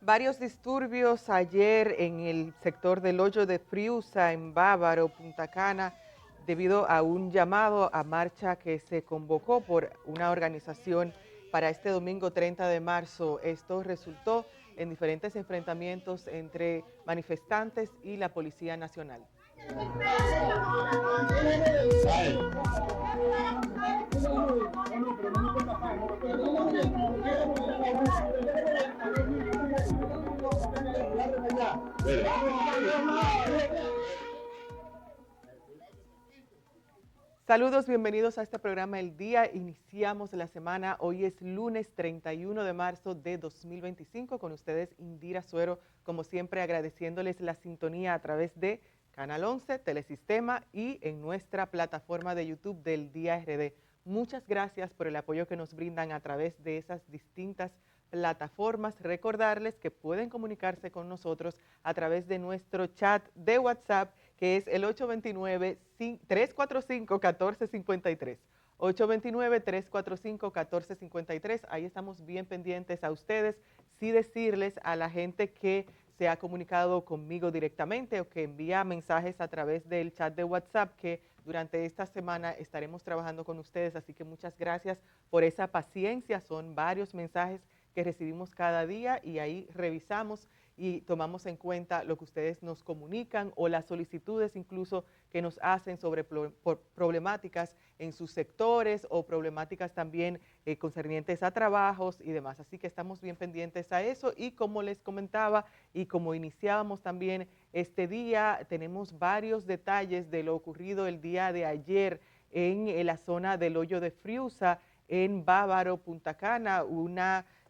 Varios disturbios ayer en el sector del Hoyo de Friusa, en Bávaro, Punta Cana, debido a un llamado a marcha que se convocó por una organización para este domingo 30 de marzo. Esto resultó en diferentes enfrentamientos entre manifestantes y la Policía Nacional. Saludos, bienvenidos a este programa El Día. Iniciamos la semana, hoy es lunes 31 de marzo de 2025. Con ustedes Indira Suero, como siempre agradeciéndoles la sintonía a través de Canal 11, Telesistema y en nuestra plataforma de YouTube del Día RD. Muchas gracias por el apoyo que nos brindan a través de esas distintas plataformas. Recordarles que pueden comunicarse con nosotros a través de nuestro chat de WhatsApp, que es el 829-345-1453. 829-345-1453. Ahí estamos bien pendientes a ustedes. Sí decirles a la gente que se ha comunicado conmigo directamente o que envía mensajes a través del chat de WhatsApp que durante esta semana estaremos trabajando con ustedes. Así que muchas gracias por esa paciencia. Son varios mensajes que recibimos cada día y ahí revisamos y tomamos en cuenta lo que ustedes nos comunican o las solicitudes incluso que nos hacen sobre problemáticas en sus sectores o problemáticas también concernientes a trabajos y demás. Así que estamos bien pendientes a eso y como les comentaba y como iniciábamos también este día, tenemos varios detalles de lo ocurrido el día de ayer en la zona del Hoyo de Friusa, en Bávaro, Punta Cana,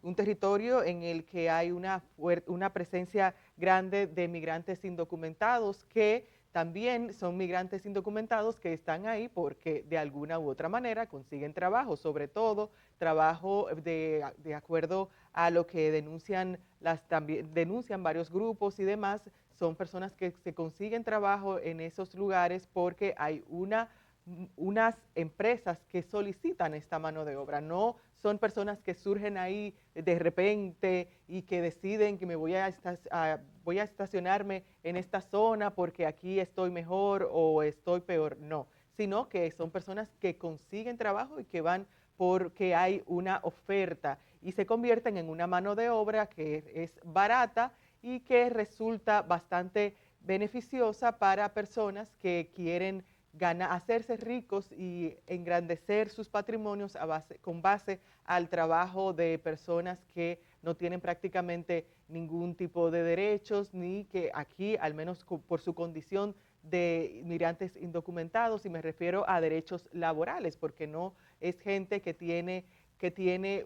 un territorio en el que hay una presencia grande de migrantes indocumentados que también son migrantes indocumentados que están ahí porque de alguna u otra manera consiguen trabajo, sobre todo trabajo de acuerdo a lo que también denuncian varios grupos y demás, son personas que se consiguen trabajo en esos lugares porque hay unas empresas que solicitan esta mano de obra, no son personas que surgen ahí de repente y que deciden que voy a estacionarme en esta zona porque aquí estoy mejor o estoy peor, no, sino que son personas que consiguen trabajo y que van porque hay una oferta y se convierten en una mano de obra que es barata y que resulta bastante beneficiosa para personas que quieren hacerse ricos y engrandecer sus patrimonios con base al trabajo de personas que no tienen prácticamente ningún tipo de derechos, ni que aquí, al menos por su condición de migrantes indocumentados, y me refiero a derechos laborales, porque no es gente que tiene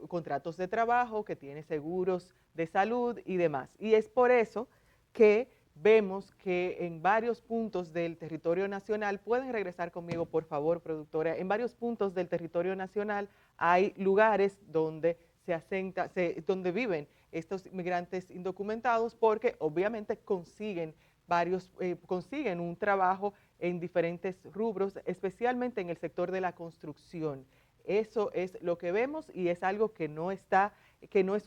contratos de trabajo, que tiene seguros de salud y demás. Y es por eso que vemos que en varios puntos del territorio nacional, pueden regresar conmigo por favor, productora, en varios puntos del territorio nacional hay lugares donde donde viven estos migrantes indocumentados porque obviamente consiguen un trabajo en diferentes rubros, especialmente en el sector de la construcción. Eso es lo que vemos y es algo que no es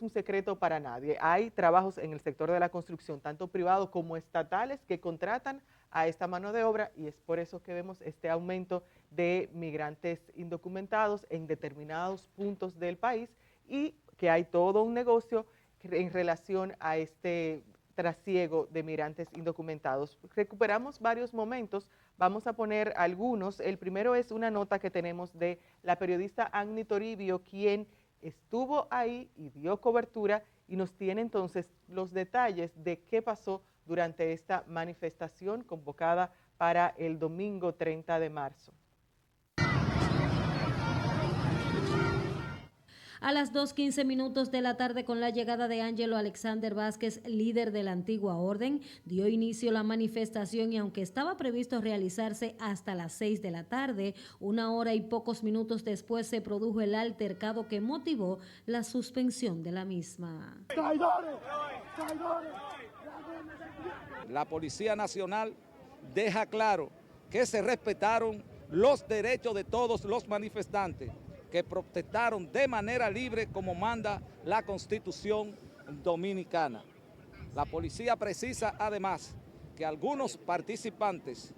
un secreto para nadie. Hay trabajos en el sector de la construcción, tanto privados como estatales, que contratan a esta mano de obra y es por eso que vemos este aumento de migrantes indocumentados en determinados puntos del país y que hay todo un negocio en relación a este trasiego de migrantes indocumentados. Recuperamos varios momentos, vamos a poner algunos. El primero es una nota que tenemos de la periodista Agni Toribio, quien estuvo ahí y dio cobertura y nos tiene entonces los detalles de qué pasó durante esta manifestación convocada para el domingo 30 de marzo. A las 2:15 de la tarde, con la llegada de Ángelo Alexander Vázquez, líder de la antigua orden, dio inicio la manifestación y aunque estaba previsto realizarse hasta las 6 de la tarde, 1 hora y pocos minutos después se produjo el altercado que motivó la suspensión de la misma. La Policía Nacional deja claro que se respetaron los derechos de todos los manifestantes que protestaron de manera libre como manda la Constitución dominicana. La policía precisa además que algunos participantes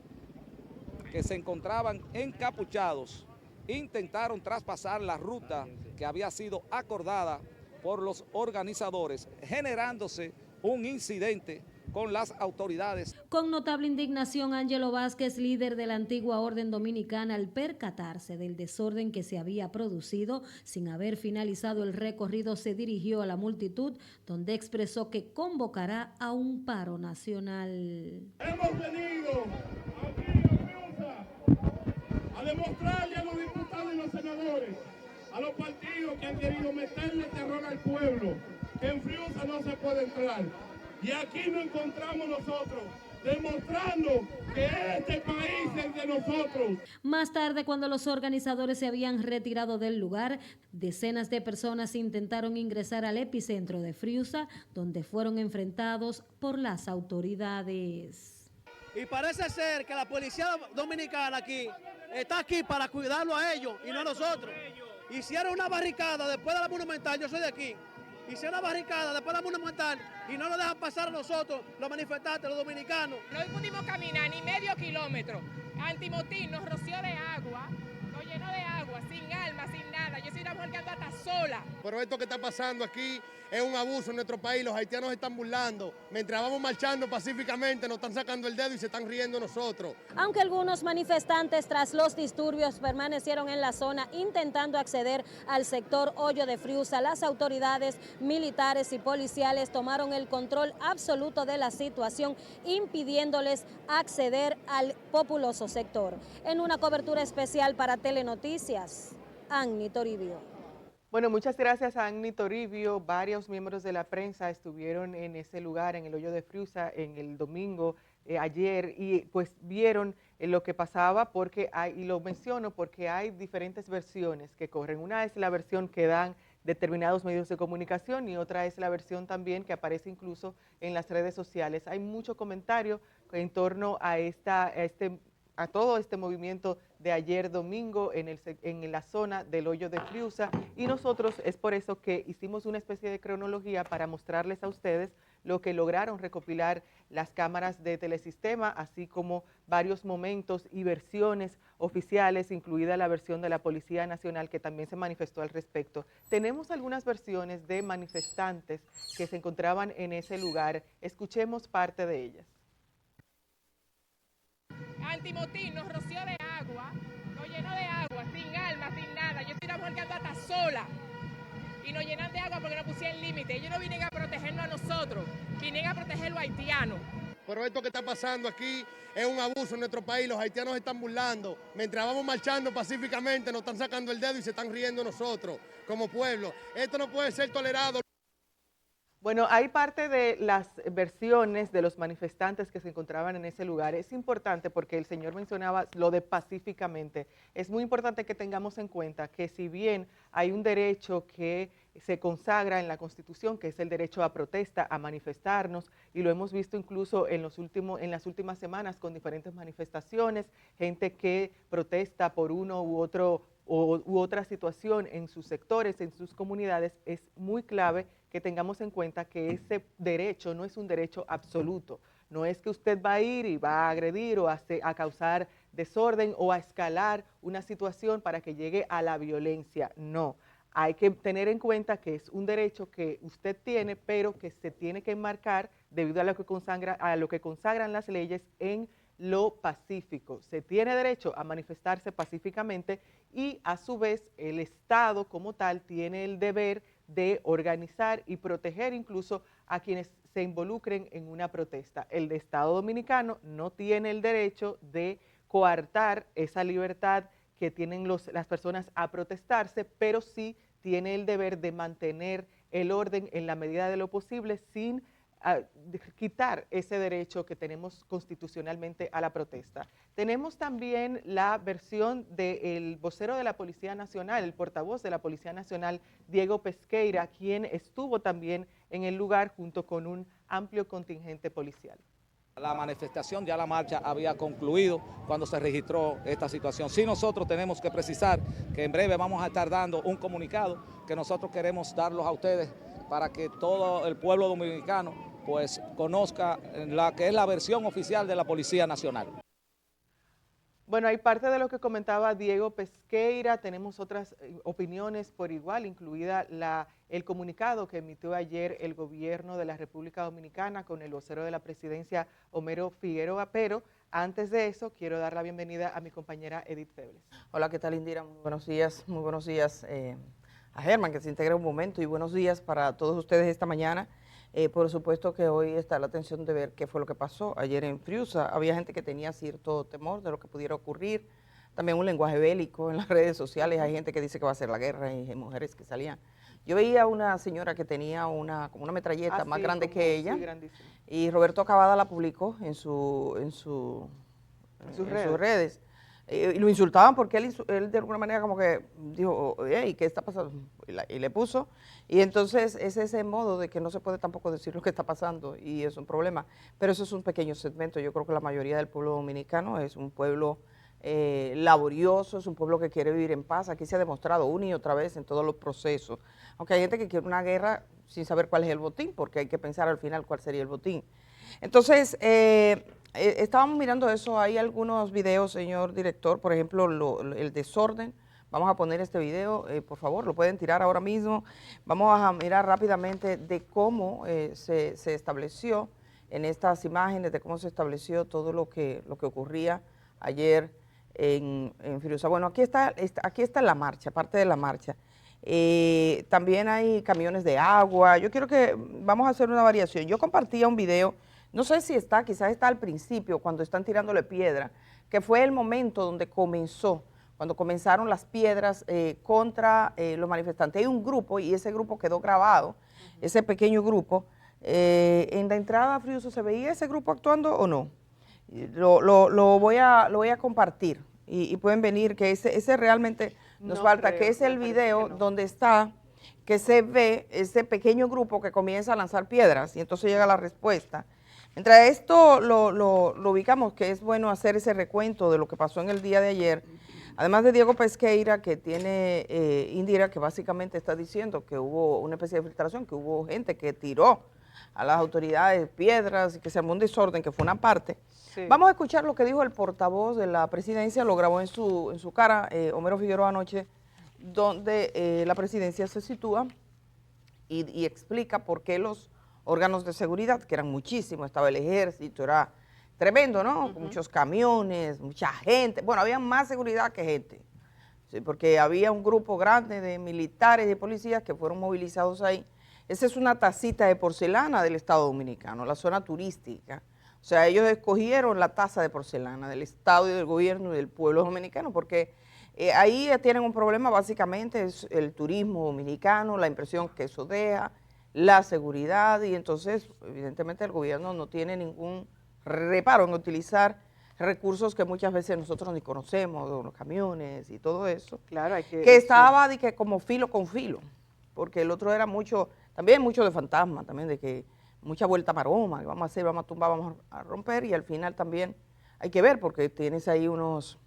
que se encontraban encapuchados intentaron traspasar la ruta que había sido acordada por los organizadores, generándose un incidente con las autoridades. Con notable indignación, Ángelo Vázquez, líder de la antigua Orden Dominicana, al percatarse del desorden que se había producido, sin haber finalizado el recorrido, se dirigió a la multitud, donde expresó que convocará a un paro nacional. Hemos venido aquí a demostrarle a los diputados y los senadores, a los partidos que han querido meterle terror al pueblo, que en Friusa no se puede entrar. Y aquí nos encontramos nosotros, demostrando que este país es de nosotros. Más tarde, cuando los organizadores se habían retirado del lugar, decenas de personas intentaron ingresar al epicentro de Friusa, donde fueron enfrentados por las autoridades. Y parece ser que la policía dominicana aquí está aquí para cuidarlo a ellos y no a nosotros. Hicieron una barricada después de la Monumental, yo soy de aquí. Hicieron una barricada después de la Monumental y no nos dejan pasar a nosotros, los manifestantes, los dominicanos. No pudimos caminar ni medio kilómetro. Antimotín nos roció de agua, nos llenó de agua, sin alma, sin nada. Yo soy una mujer que ando hasta sola. Pero esto que está pasando aquí es un abuso en nuestro país. Los haitianos están burlando. Mientras vamos marchando pacíficamente, nos están sacando el dedo y se están riendo nosotros. Aunque algunos manifestantes tras los disturbios permanecieron en la zona intentando acceder al sector Hoyo de Friusa, las autoridades militares y policiales tomaron el control absoluto de la situación, impidiéndoles acceder al populoso sector. En una cobertura especial para Telenoticias, Anny Toribio. Bueno, muchas gracias a Anny Toribio. Varios miembros de la prensa estuvieron en ese lugar, en el Hoyo de Friusa, en el domingo, ayer, y pues vieron lo que pasaba, porque y lo menciono porque hay diferentes versiones que corren. Una es la versión que dan determinados medios de comunicación y otra es la versión también que aparece incluso en las redes sociales. Hay mucho comentario en torno a todo este movimiento de ayer domingo en la zona del Hoyo de Friusa, y nosotros es por eso que hicimos una especie de cronología para mostrarles a ustedes lo que lograron recopilar las cámaras de Telesistema, así como varios momentos y versiones oficiales, incluida la versión de la Policía Nacional, que también se manifestó al respecto. Tenemos algunas versiones de manifestantes que se encontraban en ese lugar. Escuchemos parte de ellas. Antimotín nos roció de agua, nos llenó de agua, sin alma, sin nada. Yo soy una mujer que ando hasta sola. Y nos llenan de agua porque nos pusieron límite. Ellos no vienen a protegernos a nosotros, vienen a proteger a los haitianos. Pero esto que está pasando aquí es un abuso en nuestro país. Los haitianos están burlando. Mientras vamos marchando pacíficamente, nos están sacando el dedo y se están riendo nosotros como pueblo. Esto no puede ser tolerado. Bueno, hay parte de las versiones de los manifestantes que se encontraban en ese lugar. Es importante porque el señor mencionaba lo de pacíficamente. Es muy importante que tengamos en cuenta que si bien hay un derecho que se consagra en la Constitución, que es el derecho a protesta, a manifestarnos, y lo hemos visto incluso en las últimas semanas con diferentes manifestaciones, gente que protesta por uno u otra situación en sus sectores, en sus comunidades. Es muy clave que tengamos en cuenta que ese derecho no es un derecho absoluto. No es que usted va a ir y va a agredir o a causar desorden o a escalar una situación para que llegue a la violencia. No, hay que tener en cuenta que es un derecho que usted tiene, pero que se tiene que enmarcar debido a lo que consagran las leyes en lo pacífico. Se tiene derecho a manifestarse pacíficamente y a su vez el Estado como tal tiene el deber de organizar y proteger incluso a quienes se involucren en una protesta. El Estado dominicano no tiene el derecho de coartar esa libertad que tienen las personas a protestarse, pero sí tiene el deber de mantener el orden en la medida de lo posible sin quitar ese derecho que tenemos constitucionalmente a la protesta. Tenemos también la versión del vocero de la Policía Nacional, el portavoz de la Policía Nacional, Diego Pesqueira, quien estuvo también en el lugar junto con un amplio contingente policial. La manifestación, ya la marcha había concluido cuando se registró esta situación. Sí, nosotros tenemos que precisar que en breve vamos a estar dando un comunicado que nosotros queremos darlos a ustedes para que todo el pueblo dominicano pues conozca la que es la versión oficial de la Policía Nacional. Bueno, hay parte de lo que comentaba Diego Pesqueira, tenemos otras opiniones por igual, incluida el comunicado que emitió ayer el gobierno de la República Dominicana con el vocero de la presidencia, Homero Figueroa, pero antes de eso quiero dar la bienvenida a mi compañera Edith Febles. Hola, ¿qué tal, Indira? Muy buenos días a Germán, que se integra un momento, y buenos días para todos ustedes esta mañana. Por supuesto que hoy está la atención de ver qué fue lo que pasó ayer en Friusa. Había gente que tenía cierto temor de lo que pudiera ocurrir, también un lenguaje bélico en las redes sociales, hay gente que dice que va a ser la guerra y hay mujeres que salían. Yo veía una señora que tenía como una metralleta más grande que ella, y Roberto Cavada la publicó en sus redes. Y lo insultaban porque él de alguna manera como que dijo, hey, ¿qué está pasando? Y le puso. Y entonces es ese modo de que no se puede tampoco decir lo que está pasando y es un problema. Pero eso es un pequeño segmento. Yo creo que la mayoría del pueblo dominicano es un pueblo laborioso, es un pueblo que quiere vivir en paz. Aquí se ha demostrado una y otra vez en todos los procesos. Aunque hay gente que quiere una guerra sin saber cuál es el botín, porque hay que pensar al final cuál sería el botín. Entonces, estábamos mirando eso, hay algunos videos, señor director, por ejemplo, el desorden. Vamos a poner este video, por favor, lo pueden tirar ahora mismo. Vamos a mirar rápidamente de cómo se estableció en estas imágenes, de cómo se estableció todo lo que ocurría ayer en Friusa. Bueno, aquí está la marcha, parte de la marcha. También hay camiones de agua. Yo quiero que vamos a hacer una variación. Yo compartía un video. No sé si está, quizás está al principio, cuando están tirándole piedra, que fue el momento donde cuando comenzaron las piedras contra los manifestantes. Hay un grupo, y ese grupo quedó grabado, ese pequeño grupo. En la entrada a Friusa, ¿se veía ese grupo actuando o no? Lo voy a compartir, y pueden venir, que ese realmente nos falta, que es el video donde está, que se ve ese pequeño grupo que comienza a lanzar piedras, y entonces llega la respuesta. Entre esto lo ubicamos, que es bueno hacer ese recuento de lo que pasó en el día de ayer, además de Diego Pesqueira, que tiene Indira, que básicamente está diciendo que hubo una especie de filtración, que hubo gente que tiró a las autoridades piedras, y que se armó un desorden, que fue una parte. Sí. Vamos a escuchar lo que dijo el portavoz de la presidencia, lo grabó en su cara, Homero Figueroa, anoche, donde la presidencia se sitúa y explica por qué los órganos de seguridad, que eran muchísimos, estaba el ejército, era tremendo, ¿no? Con muchos camiones, mucha gente, bueno, había más seguridad que gente, ¿sí? Porque había un grupo grande de militares y de policías que fueron movilizados ahí. Esa es una tacita de porcelana del Estado Dominicano, la zona turística. O sea, ellos escogieron la taza de porcelana del Estado y del gobierno y del pueblo dominicano, porque ahí tienen un problema básicamente, es el turismo dominicano, la impresión que eso deja, la seguridad, y entonces evidentemente el gobierno no tiene ningún reparo en utilizar recursos que muchas veces nosotros ni conocemos, los camiones y todo eso. Claro, que estaba de que como filo con filo, porque el otro era también mucho de fantasma, también de que mucha vuelta maroma, que vamos a hacer, vamos a tumbar, vamos a romper, y al final también hay que ver, porque tienes ahí unos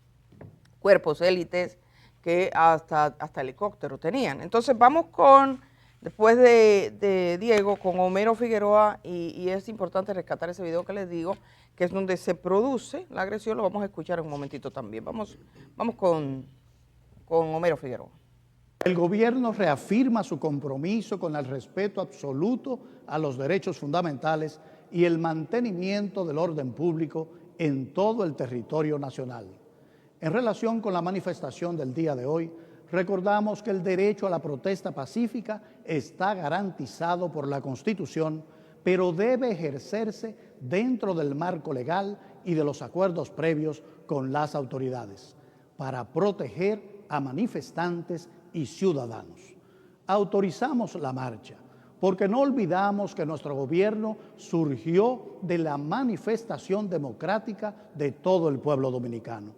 cuerpos élites que hasta helicóptero tenían. Entonces vamos después de Diego, con Homero Figueroa, y es importante rescatar ese video que les digo, que es donde se produce la agresión. Lo vamos a escuchar en un momentito también. Vamos con Homero Figueroa. El gobierno reafirma su compromiso con el respeto absoluto a los derechos fundamentales y el mantenimiento del orden público en todo el territorio nacional. En relación con la manifestación del día de hoy, recordamos que el derecho a la protesta pacífica está garantizado por la Constitución, pero debe ejercerse dentro del marco legal y de los acuerdos previos con las autoridades para proteger a manifestantes y ciudadanos. Autorizamos la marcha porque no olvidamos que nuestro gobierno surgió de la manifestación democrática de todo el pueblo dominicano.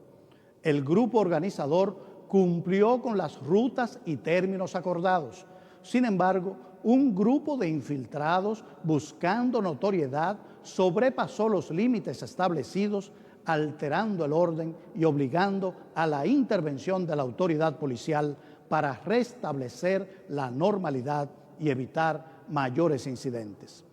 El grupo organizador cumplió con las rutas y términos acordados. Sin embargo, un grupo de infiltrados buscando notoriedad sobrepasó los límites establecidos, alterando el orden y obligando a la intervención de la autoridad policial para restablecer la normalidad y evitar mayores incidentes.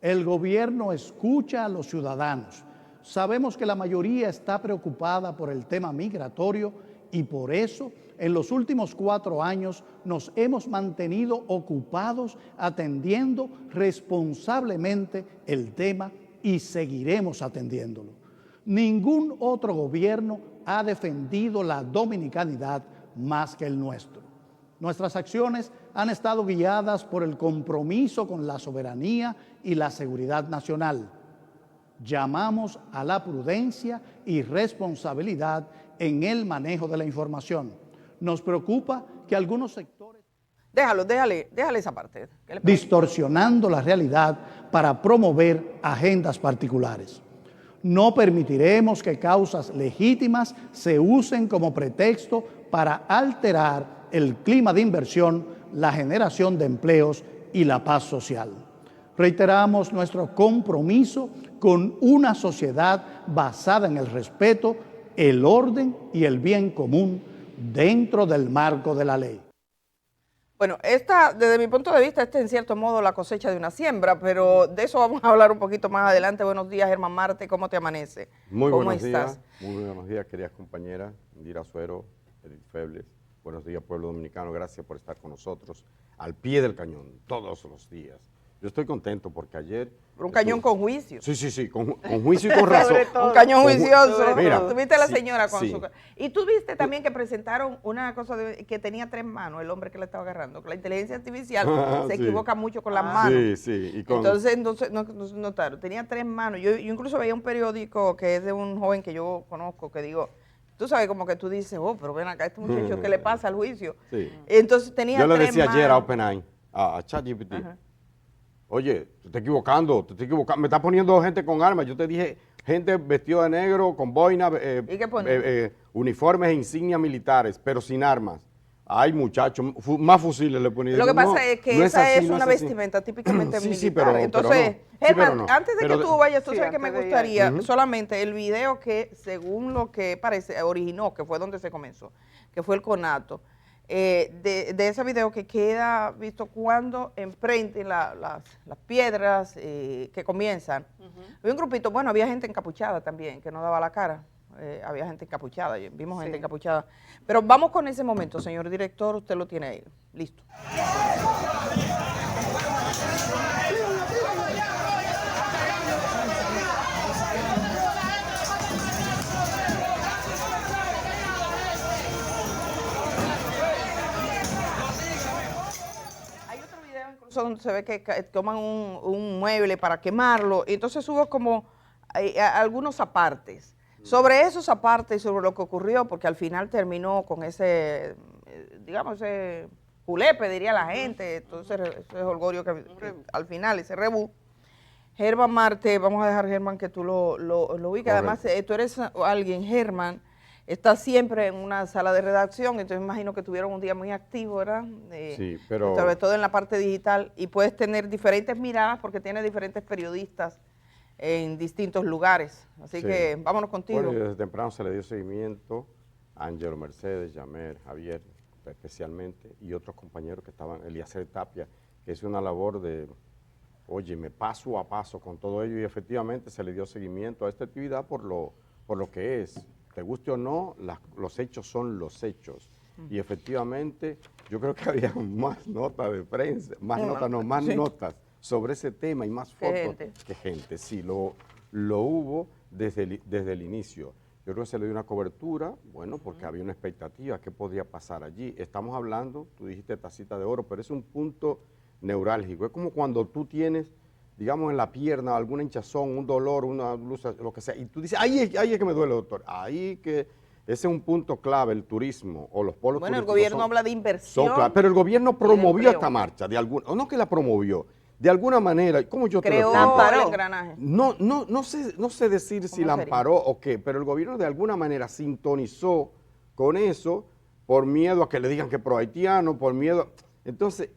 El gobierno escucha a los ciudadanos. Sabemos que la mayoría está preocupada por el tema migratorio y por eso en los últimos 4 años nos hemos mantenido ocupados atendiendo responsablemente el tema y seguiremos atendiéndolo. Ningún otro gobierno ha defendido la dominicanidad más que el nuestro. Nuestras acciones han estado guiadas por el compromiso con la soberanía y la seguridad nacional. Llamamos a la prudencia y responsabilidad en el manejo de la información. Nos preocupa que algunos sectores... Déjale esa parte. distorsionando la realidad para promover agendas particulares. No permitiremos que causas legítimas se usen como pretexto para alterar el clima de inversión, la generación de empleos y la paz social. Reiteramos nuestro compromiso con una sociedad basada en el respeto, el orden y el bien común dentro del marco de la ley. Bueno, desde mi punto de vista, en cierto modo la cosecha de una siembra, pero de eso vamos a hablar un poquito más adelante. Buenos días, Germán Marte, ¿cómo te amanece? Muy buenos estás? días, muy buenos días, queridas compañeras, Indira Suero, Edith Febles. Buenos días, pueblo dominicano, gracias por estar con nosotros, al pie del cañón, todos los días. Yo estoy contento porque ayer... Un cañón con juicio. Sí, con juicio y con razón. Un cañón juicioso. Mira, Tuviste a la señora con sí. su... Y tú viste también que presentaron una cosa que tenía 3 manos, el hombre que le estaba agarrando. La inteligencia artificial se equivoca mucho con las manos. Sí. Entonces notaron, tenía 3 manos. Yo incluso veía un periódico que es de un joven que yo conozco, que digo... Tú sabes, como que tú dices, pero ven acá, este muchacho, ¿qué le pasa al juicio? Sí. Entonces tenía 3 manos. Yo le decía ayer a OpenAI, a ChatGPT, oye, te estás equivocando, me estás poniendo gente con armas. Yo te dije, gente vestida de negro, con boina, uniformes e insignias militares, pero sin armas. Ay, muchachos, más fusiles le ponían. Lo que pasa es que esa es una vestimenta típicamente militar. Entonces, Germán, antes de que tú vayas, tú sabes que me gustaría solamente el video que, según lo que parece, originó, que fue donde se comenzó, que fue el conato, de ese video que queda visto cuando enfrenten las piedras que comienzan. Había un grupito, bueno, había gente encapuchada también, que no daba la cara. Había gente encapuchada, vimos gente encapuchada. Pero vamos con ese momento, señor director, usted lo tiene ahí. Listo. Hay otro video incluso donde se ve que toman un mueble para quemarlo, y entonces hubo como algunos apartes. Sobre esos apartes y sobre lo que ocurrió, porque al final terminó con ese, digamos, ese julepe, diría la gente, entonces ese holgorio que al final, ese rebú. Germán Marte, vamos a dejar, Germán, que tú lo ubiques. Además, tú eres alguien, Germán, está siempre en una sala de redacción, entonces me imagino que tuvieron un día muy activo, ¿verdad? Sí, pero... Sobre todo en la parte digital, y puedes tener diferentes miradas porque tienes diferentes periodistas en distintos lugares. Así que vámonos contigo. Bueno, desde temprano se le dio seguimiento a Ángelo Mercedes, Yamer, Javier, especialmente, y otros compañeros que estaban, Eliezer Tapia, que es una labor de, óyeme, paso a paso con todo ello, y efectivamente se le dio seguimiento a esta actividad por lo que es. Te guste o no, los hechos son los hechos. Y efectivamente, yo creo que había más notas de prensa, más notas sobre ese tema y más fotos que gente. Sí, lo hubo desde el inicio. Yo creo que se le dio una cobertura, bueno, porque había una expectativa, ¿qué podría pasar allí? Estamos hablando, tú dijiste tacita de oro, pero es un punto neurálgico. Es como cuando tú tienes, digamos, en la pierna alguna hinchazón, un dolor, una luz, lo que sea, y tú dices, ahí es que me duele, doctor. Ahí que ese es un punto clave, el turismo o los polos turísticos. Bueno, el gobierno habla de inversión. Pero el gobierno promovió esta marcha, o no que la promovió, de alguna manera, ¿cómo yo te lo explico? El engranaje. No sé decir si la amparó o qué, pero el gobierno de alguna manera sintonizó con eso por miedo a que le digan que pro haitiano, por miedo. Entonces,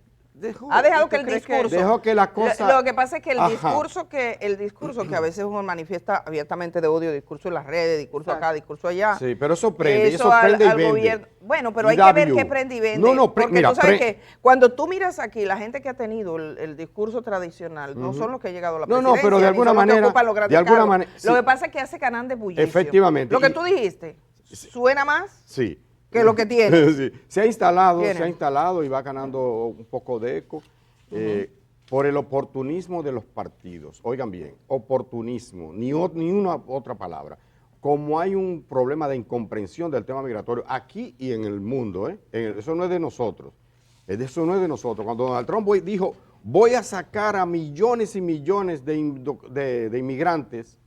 Ha dejado que el discurso. Dejó que la cosa. Lo que pasa es que el Ajá. discurso que a veces uno manifiesta abiertamente de odio, discurso en las redes, discurso acá, discurso allá. Sí, pero eso prende, eso al prende y vende. gobierno. Bueno, pero hay Da que ver view. qué prende y vende. No, porque mira, tú sabes que cuando tú miras aquí, la gente que ha tenido el discurso tradicional no son los que han llegado a la presidencia. No, pero de ni alguna son los que manera. ocupan los grandes De alguna cargos. manera. Lo que pasa es que hace canal de bullicio. Efectivamente. Lo que tú dijiste, suena más Sí. que lo que tiene. Sí. Se ha instalado Tiene. y va ganando un poco de eco por el oportunismo de los partidos. Oigan bien, oportunismo, ni una otra palabra. Como hay un problema de incomprensión del tema migratorio aquí y en el mundo, eso no es de nosotros. Eso no es de nosotros. Cuando Donald Trump dijo, voy a sacar a millones y millones de inmigrantes,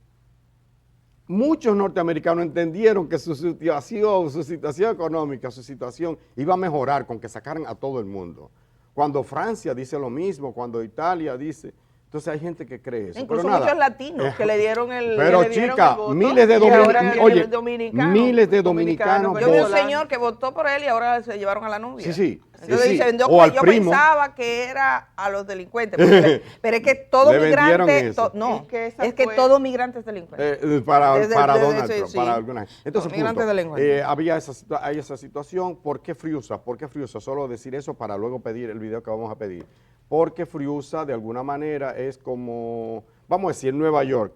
muchos norteamericanos entendieron que su situación económica, su situación iba a mejorar con que sacaran a todo el mundo. Cuando Francia dice lo mismo, cuando Italia dice... Entonces hay gente que cree eso. Incluso pero nada, muchos latinos que le dieron el Pero que le dieron chica, el voto, miles de y ahora dominicanos, miles de dominicanos. Yo vi un señor que votó por él y ahora se llevaron a la novia. Sí. Entonces dicen, yo primo. pensaba que era a los delincuentes, pero es que todo Le migrante, vendieron eso. es que todo migrante es delincuente. Para Donald desde Trump, para alguna gente. Entonces, migrantes delincuentes. hay esa situación. ¿Por qué Friusa? Solo decir eso para luego pedir el video que vamos a pedir. Porque Friusa, de alguna manera, es como, vamos a decir, Nueva York,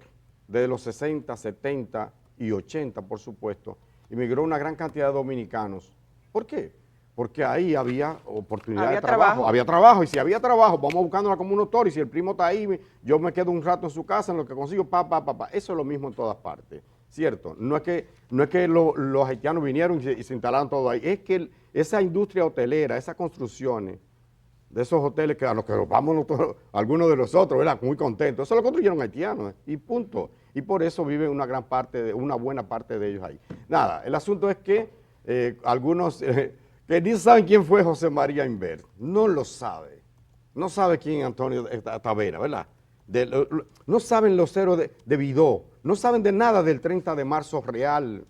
de los 60, 70 y 80, por supuesto, inmigró una gran cantidad de dominicanos. ¿Por qué? Porque ahí había oportunidad de trabajo. Había trabajo, y si había trabajo, vamos buscándola como un autor, y si el primo está ahí, yo me quedo un rato en su casa, en lo que consigo, Eso es lo mismo en todas partes, ¿cierto? No es que los haitianos vinieron y se instalaron todo ahí, es que esa industria hotelera, esas construcciones, de esos hoteles que a los que nos vamos nosotros, algunos de nosotros, ¿verdad? Muy contentos. Eso lo construyeron haitianos, y punto. Y por eso vive una buena parte de ellos ahí. Nada, el asunto es que algunos que ni saben quién fue José María Inver, no lo sabe. No sabe quién es Antonio Tavera, ¿verdad? No saben los héroes de Vidó, no saben de nada del 30 de marzo real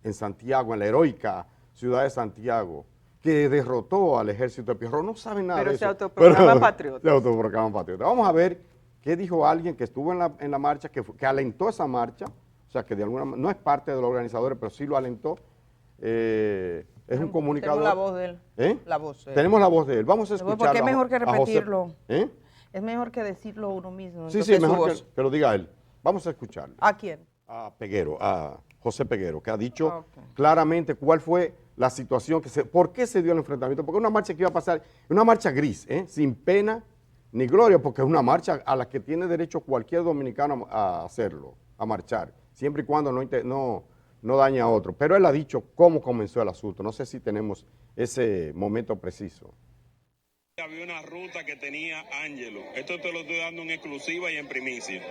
en Santiago, en la heroica ciudad de Santiago, que derrotó al ejército de Pierrot. No saben nada de eso. Se autoproclaman patriotas. Se autoproclaman patriotas. Vamos a ver qué dijo alguien que estuvo en la marcha, que alentó esa marcha, o sea, que de alguna manera no es parte de los organizadores, pero sí lo alentó. Es un comunicador. Tenemos la voz de él. La voz de él. Tenemos la voz de él. Vamos a escucharlo. Porque es mejor que repetirlo. José, es mejor que decirlo uno mismo. Sí, es mejor que lo diga él. Vamos a escucharlo. ¿A quién? A Peguero, a José Peguero, que ha dicho claramente cuál fue la situación, por qué se dio el enfrentamiento, porque es una marcha que iba a pasar, una marcha gris, sin pena ni gloria, porque es una marcha a la que tiene derecho cualquier dominicano a hacerlo, a marchar, siempre y cuando no dañe a otro. Pero él ha dicho cómo comenzó el asunto, no sé si tenemos ese momento preciso. Había una ruta que tenía Ángelo, esto te lo estoy dando en exclusiva y en primicia.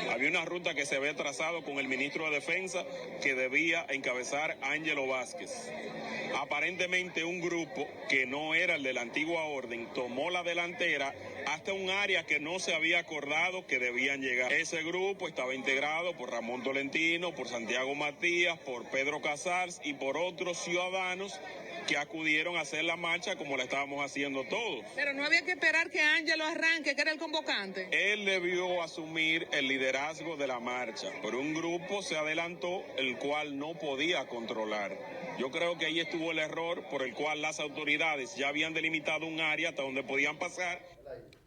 Había una ruta que se había trazado con el ministro de Defensa que debía encabezar Ángelo Vázquez. Aparentemente un grupo que no era el de la antigua orden tomó la delantera hasta un área que no se había acordado que debían llegar. Ese grupo estaba integrado por Ramón Tolentino, por Santiago Matías, por Pedro Casals y por otros ciudadanos que acudieron a hacer la marcha como la estábamos haciendo todos. Pero no había que esperar que Ángelo arranque, que era el convocante. Él debió asumir el liderazgo de la marcha, pero un grupo se adelantó, el cual no podía controlar. Yo creo que ahí estuvo el error por el cual las autoridades ya habían delimitado un área hasta donde podían pasar.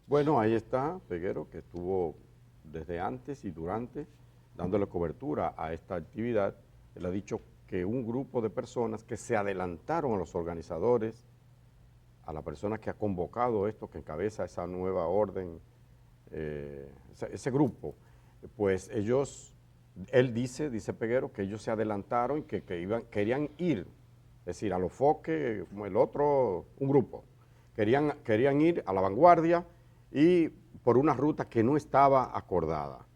Bueno, ahí está Peguero, que estuvo desde antes y durante dándole cobertura a esta actividad. Él ha dicho que un grupo de personas que se adelantaron a los organizadores, a la persona que ha convocado esto, que encabeza esa nueva orden, ese grupo, pues él dice Peguero, que ellos se adelantaron y que querían ir, es decir, a los foques, como el otro, un grupo, querían ir a la vanguardia y por una ruta que no estaba acordada,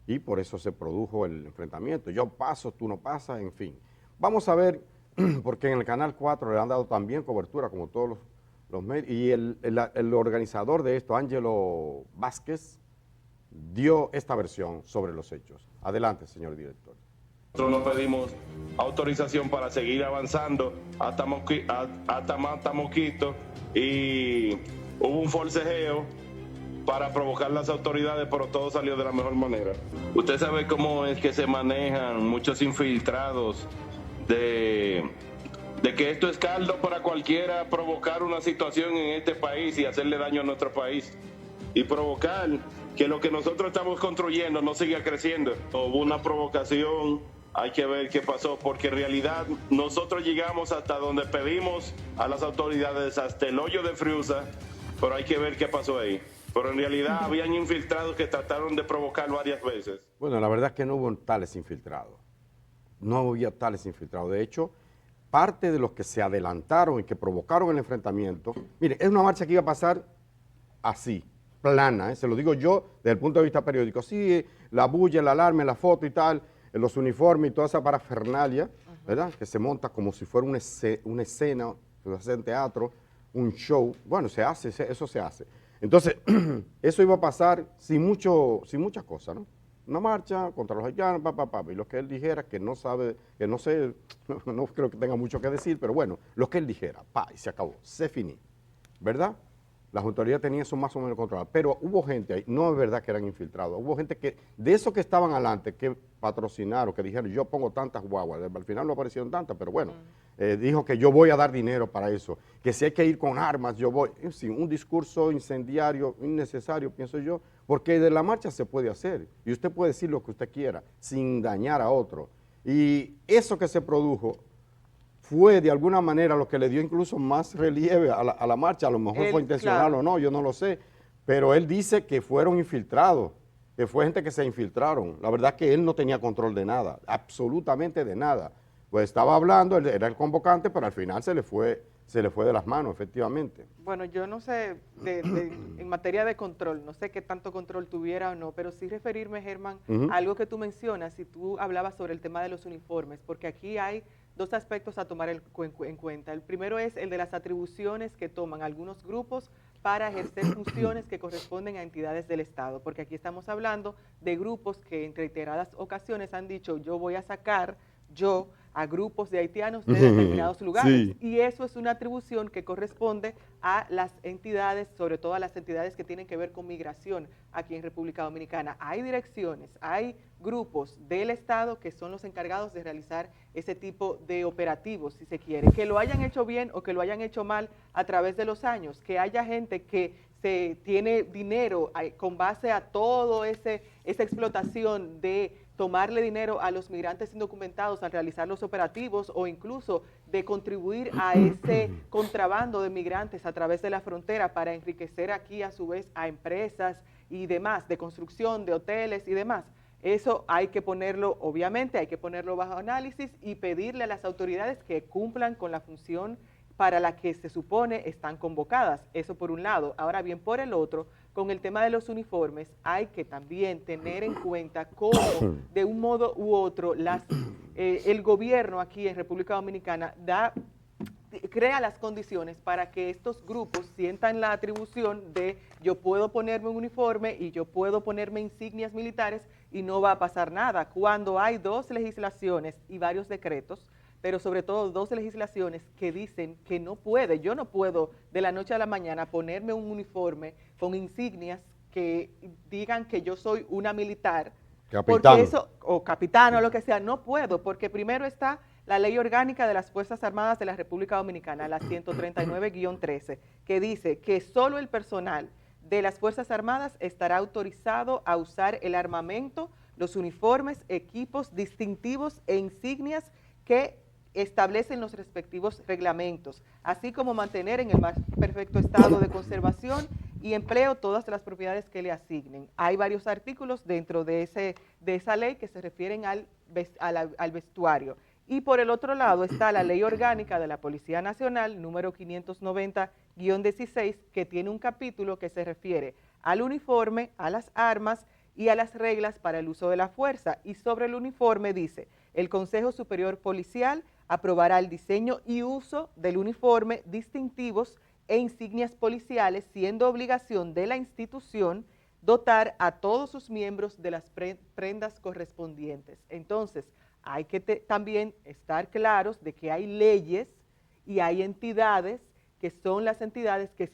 y por eso se produjo el enfrentamiento. Yo paso, tú no pasas, en fin. Vamos a ver, porque en el Canal 4 le han dado también cobertura, como todos los medios, y el organizador de esto, Ángelo Vázquez, dio esta versión sobre los hechos. Adelante, señor director. Nosotros no pedimos autorización para seguir avanzando hasta Mata Mosquito y hubo un forcejeo para provocar las autoridades, pero todo salió de la mejor manera. Usted sabe cómo es que se manejan muchos infiltrados de que esto es caldo para cualquiera provocar una situación en este país y hacerle daño a nuestro país y provocar que lo que nosotros estamos construyendo no siga creciendo. Hubo una provocación, hay que ver qué pasó, porque en realidad nosotros llegamos hasta donde pedimos a las autoridades, hasta el hoyo de Friusa, pero hay que ver qué pasó ahí. Pero en realidad habían infiltrados que trataron de provocar varias veces. Bueno, la verdad es que no hubo tales infiltrados. No había tales infiltrados. De hecho, parte de los que se adelantaron y que provocaron el enfrentamiento, mire, es una marcha que iba a pasar así, plana, se lo digo yo desde el punto de vista periódico. Sí, la bulla, el alarme, la foto y tal, los uniformes y toda esa parafernalia, ¿verdad? Que se monta como si fuera una escena, se hace en teatro, un show. Bueno, se hace, eso se hace. Entonces, eso iba a pasar sin muchas cosas, ¿no? Una marcha contra los haitianos, y lo que él dijera, que no sabe, que no sé, no creo que tenga mucho que decir, pero bueno, lo que él dijera, y se acabó, se finí, ¿verdad? Las autoridades tenían eso más o menos controlado, pero hubo gente ahí, no es verdad que eran infiltrados, hubo gente que, de esos que estaban adelante, que patrocinaron, que dijeron, yo pongo tantas guaguas, al final no aparecieron tantas, pero bueno, dijo que yo voy a dar dinero para eso, que si hay que ir con armas, yo voy, en fin, un discurso incendiario, innecesario, pienso yo, porque de la marcha se puede hacer, y usted puede decir lo que usted quiera, sin dañar a otro, y eso que se produjo, fue de alguna manera lo que le dio incluso más relieve a la marcha, a lo mejor fue intencional o no, yo no lo sé, pero él dice que fueron infiltrados, que fue gente que se infiltraron. La verdad es que él no tenía control de nada, absolutamente de nada. Pues estaba hablando, él era el convocante, pero al final se le fue de las manos, efectivamente. Bueno, yo no sé, en materia de control, no sé qué tanto control tuviera o no, pero sí referirme, Germán, a algo que tú mencionas, y tú hablabas sobre el tema de los uniformes, porque aquí hay dos aspectos a tomar en cuenta. El primero es el de las atribuciones que toman algunos grupos para ejercer funciones que corresponden a entidades del Estado, porque aquí estamos hablando de grupos que en reiteradas ocasiones han dicho, yo voy a sacar a grupos de haitianos de determinados lugares, sí. Y eso es una atribución que corresponde a las entidades, sobre todo a las entidades que tienen que ver con migración aquí en República Dominicana. Hay direcciones, hay grupos del Estado que son los encargados de realizar ese tipo de operativos, si se quiere, que lo hayan hecho bien o que lo hayan hecho mal a través de los años, que haya gente que se tiene dinero con base a toda esa explotación de tomarle dinero a los migrantes indocumentados al realizar los operativos o incluso de contribuir a ese contrabando de migrantes a través de la frontera para enriquecer aquí a su vez a empresas y demás, de construcción, de hoteles y demás. Eso hay que ponerlo, obviamente, hay que ponerlo bajo análisis y pedirle a las autoridades que cumplan con la función para la que se supone están convocadas. Eso por un lado. Ahora bien, por el otro, con el tema de los uniformes, hay que también tener en cuenta cómo, de un modo u otro, el gobierno aquí en República Dominicana crea las condiciones para que estos grupos sientan la atribución de yo puedo ponerme un uniforme y yo puedo ponerme insignias militares y no va a pasar nada. Cuando hay dos legislaciones y varios decretos, pero sobre todo dos legislaciones que dicen que yo no puedo de la noche a la mañana ponerme un uniforme con insignias que digan que yo soy una militar, porque eso, o capitán o lo que sea, no puedo, porque primero está la Ley Orgánica de las Fuerzas Armadas de la República Dominicana, la 139-13, que dice que solo el personal de las Fuerzas Armadas estará autorizado a usar el armamento, los uniformes, equipos distintivos e insignias que establecen los respectivos reglamentos, así como mantener en el más perfecto estado de conservación y empleo todas las propiedades que le asignen. Hay varios artículos dentro de esa ley que se refieren al vestuario. Y por el otro lado está la Ley Orgánica de la Policía Nacional, número 590-16, que tiene un capítulo que se refiere al uniforme, a las armas y a las reglas para el uso de la fuerza. Y sobre el uniforme dice, el Consejo Superior Policial aprobará el diseño y uso del uniforme, distintivos e insignias policiales, siendo obligación de la institución dotar a todos sus miembros de las prendas correspondientes. Entonces, hay que también estar claros de que hay leyes y hay entidades que son las entidades que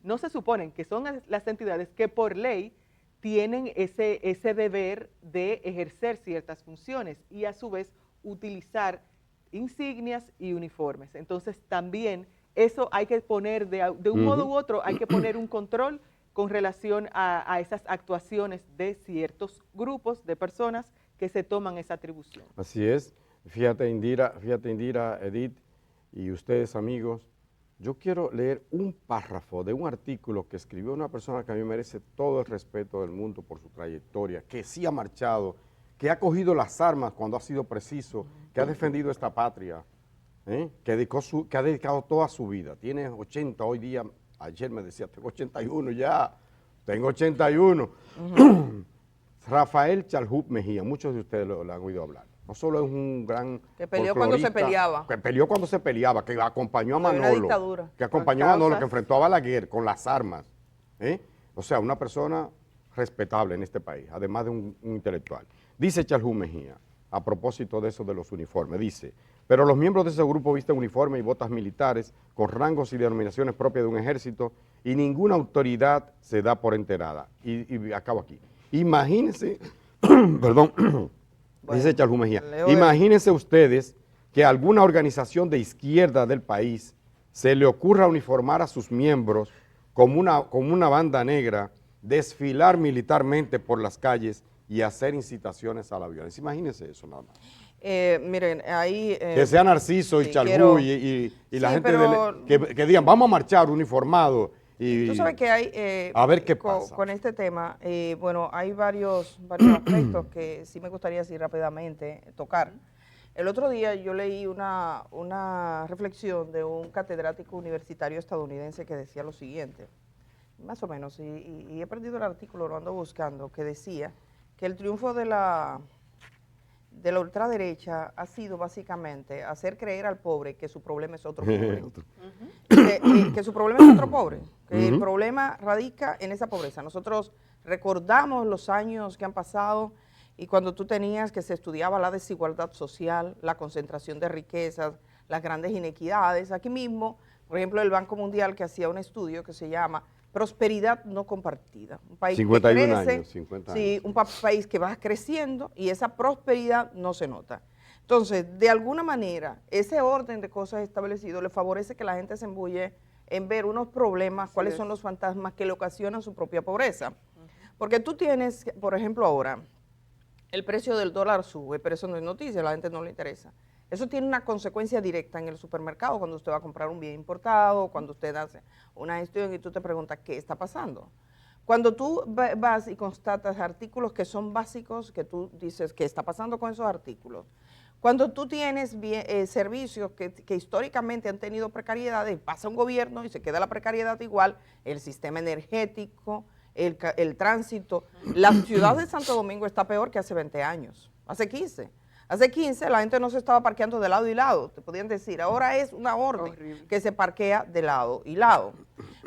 no se suponen, que son las entidades que por ley tienen ese deber de ejercer ciertas funciones y a su vez utilizar insignias y uniformes. Entonces también eso hay que poner, de un modo u otro, hay que poner un control con relación a esas actuaciones de ciertos grupos de personas que se toman esa atribución. Así es. Fíjate Indira, Edith y ustedes amigos, yo quiero leer un párrafo de un artículo que escribió una persona que a mí merece todo el respeto del mundo por su trayectoria, que sí ha marchado, que ha cogido las armas cuando ha sido preciso, que ha defendido esta patria, que ha dedicado toda su vida. Tiene 80 hoy día, ayer me decía, tengo 81 ya, tengo 81. Rafael Chalhup Mejía, muchos de ustedes lo han oído hablar. No solo es un gran que peleó cuando se peleaba. Que peleó cuando se peleaba, que acompañó a Manolo. Que acompañó a Manolo, que enfrentó a Balaguer con las armas. O sea, una persona respetable en este país, además de un intelectual. Dice Chalhup Mejía, a propósito de eso de los uniformes, dice, pero los miembros de ese grupo visten uniformes y botas militares con rangos y denominaciones propias de un ejército y ninguna autoridad se da por enterada. Y acabo aquí. Imagínense, perdón, bueno, dice Chalhup Mejía, imagínense ustedes que a alguna organización de izquierda del país se le ocurra uniformar a sus miembros como una banda negra, desfilar militarmente por las calles y hacer incitaciones a la violencia. Imagínense eso nada más. Miren, ahí... que sea Narciso y Chalhup y la gente que digan, vamos a marchar uniformados. Y tú sabes que hay, a ver qué pasa. Con este tema, bueno, hay varios aspectos que sí me gustaría así rápidamente tocar. El otro día yo leí una reflexión de un catedrático universitario estadounidense que decía lo siguiente, más o menos, y he perdido el artículo, lo ando buscando, que decía que el triunfo de la ultraderecha ha sido básicamente hacer creer al pobre que su problema es otro pobre. Que su problema es otro pobre, que el problema radica en esa pobreza. Nosotros recordamos los años que han pasado y cuando tú tenías que se estudiaba la desigualdad social, la concentración de riquezas, las grandes inequidades. Aquí mismo, por ejemplo, el Banco Mundial que hacía un estudio que se llama Prosperidad no compartida. Un país 51 que crece, años, 50 años. Sí, un país que va creciendo y esa prosperidad no se nota. Entonces, de alguna manera, ese orden de cosas establecido le favorece que la gente se embulle en ver unos problemas, cuáles son los fantasmas que le ocasionan su propia pobreza. Porque tú tienes, por ejemplo, ahora, el precio del dólar sube, pero eso no es noticia, a la gente no le interesa. Eso tiene una consecuencia directa en el supermercado cuando usted va a comprar un bien importado, cuando usted hace una gestión y tú te preguntas qué está pasando. Cuando tú vas y constatas artículos que son básicos, que tú dices qué está pasando con esos artículos. Cuando tú tienes servicios que históricamente han tenido precariedades, pasa un gobierno y se queda la precariedad igual, el sistema energético, el tránsito. La ciudad de Santo Domingo está peor que hace 20 años, hace 15. Hace 15 la gente no se estaba parqueando de lado y lado, te podían decir, ahora es una orden que se parquea de lado y lado.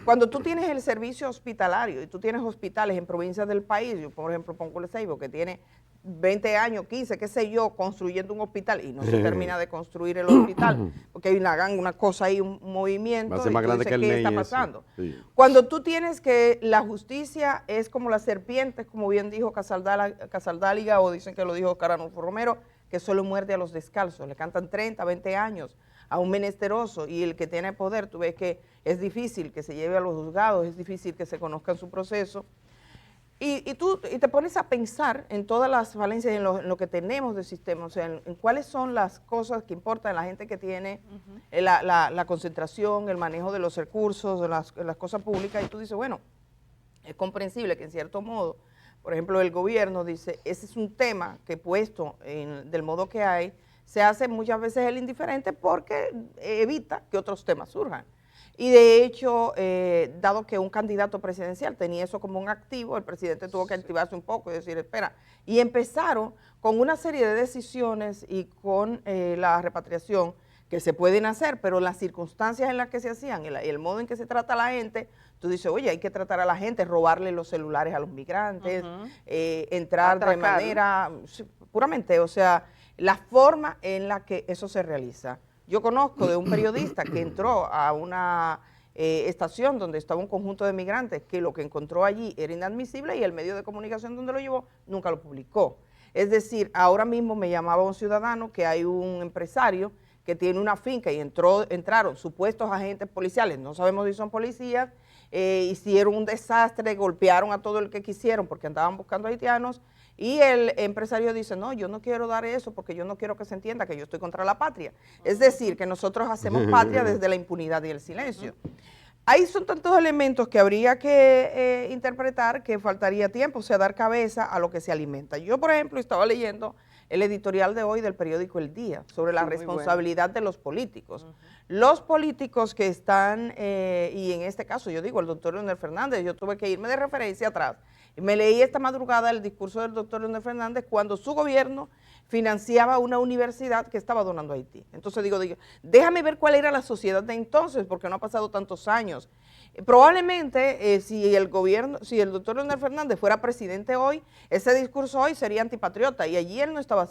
Cuando tú tienes el servicio hospitalario y tú tienes hospitales en provincias del país, yo por ejemplo pongo el Ceibo que tiene 20 años, 15, qué sé yo, construyendo un hospital y no se termina de construir el hospital, porque hay una cosa ahí, un movimiento, va a ser más grande que el ¿qué está pasando? Sí. Cuando tú tienes que la justicia es como las serpientes, como bien dijo Casaldáliga, o dicen que lo dijo Caranulfo Romero, que solo muerde a los descalzos, le cantan 30, 20 años a un menesteroso y el que tiene poder, tú ves que es difícil que se lleve a los juzgados, es difícil que se conozca su proceso. Y te pones a pensar en todas las falencias, en lo que tenemos del sistema, o sea, en cuáles son las cosas que importan a la gente que tiene la concentración, el manejo de los recursos, de las cosas públicas, y tú dices, bueno, es comprensible que en cierto modo, por ejemplo, el gobierno dice, ese es un tema que puesto del modo que hay, se hace muchas veces el indiferente porque evita que otros temas surjan. Y de hecho, dado que un candidato presidencial tenía eso como un activo, el presidente tuvo que activarse un poco y decir, espera, y empezaron con una serie de decisiones y con la repatriación que se pueden hacer, pero las circunstancias en las que se hacían, el modo en que se trata a la gente, tú dices, oye, hay que tratar a la gente, robarle los celulares a los migrantes, entrar de manera, puramente, o sea, la forma en la que eso se realiza Yo conozco de un periodista que entró a una estación donde estaba un conjunto de migrantes, que lo que encontró allí era inadmisible y el medio de comunicación donde lo llevó nunca lo publicó. Es decir, ahora mismo me llamaba un ciudadano que hay un empresario que tiene una finca y entraron supuestos agentes policiales, no sabemos si son policías, hicieron un desastre, golpearon a todo el que quisieron porque andaban buscando haitianos, y el empresario dice, no, yo no quiero dar eso porque yo no quiero que se entienda que yo estoy contra la patria. Es decir, que nosotros hacemos patria desde la impunidad y el silencio. Ahí son tantos elementos que habría que interpretar que faltaría tiempo, o sea, dar cabeza a lo que se alimenta. Yo, por ejemplo, estaba leyendo el editorial de hoy del periódico El Día sobre la responsabilidad de los políticos. Los políticos que están, y en este caso yo digo el doctor Leonel Fernández, yo tuve que irme de referencia atrás. Me leí esta madrugada el discurso del doctor Leonel Fernández cuando su gobierno financiaba una universidad que estaba donando a Haití. Entonces digo, déjame ver cuál era la sociedad de entonces, porque no ha pasado tantos años. Probablemente si el doctor Leonel Fernández fuera presidente hoy, ese discurso hoy sería antipatriota, y allí él no estaba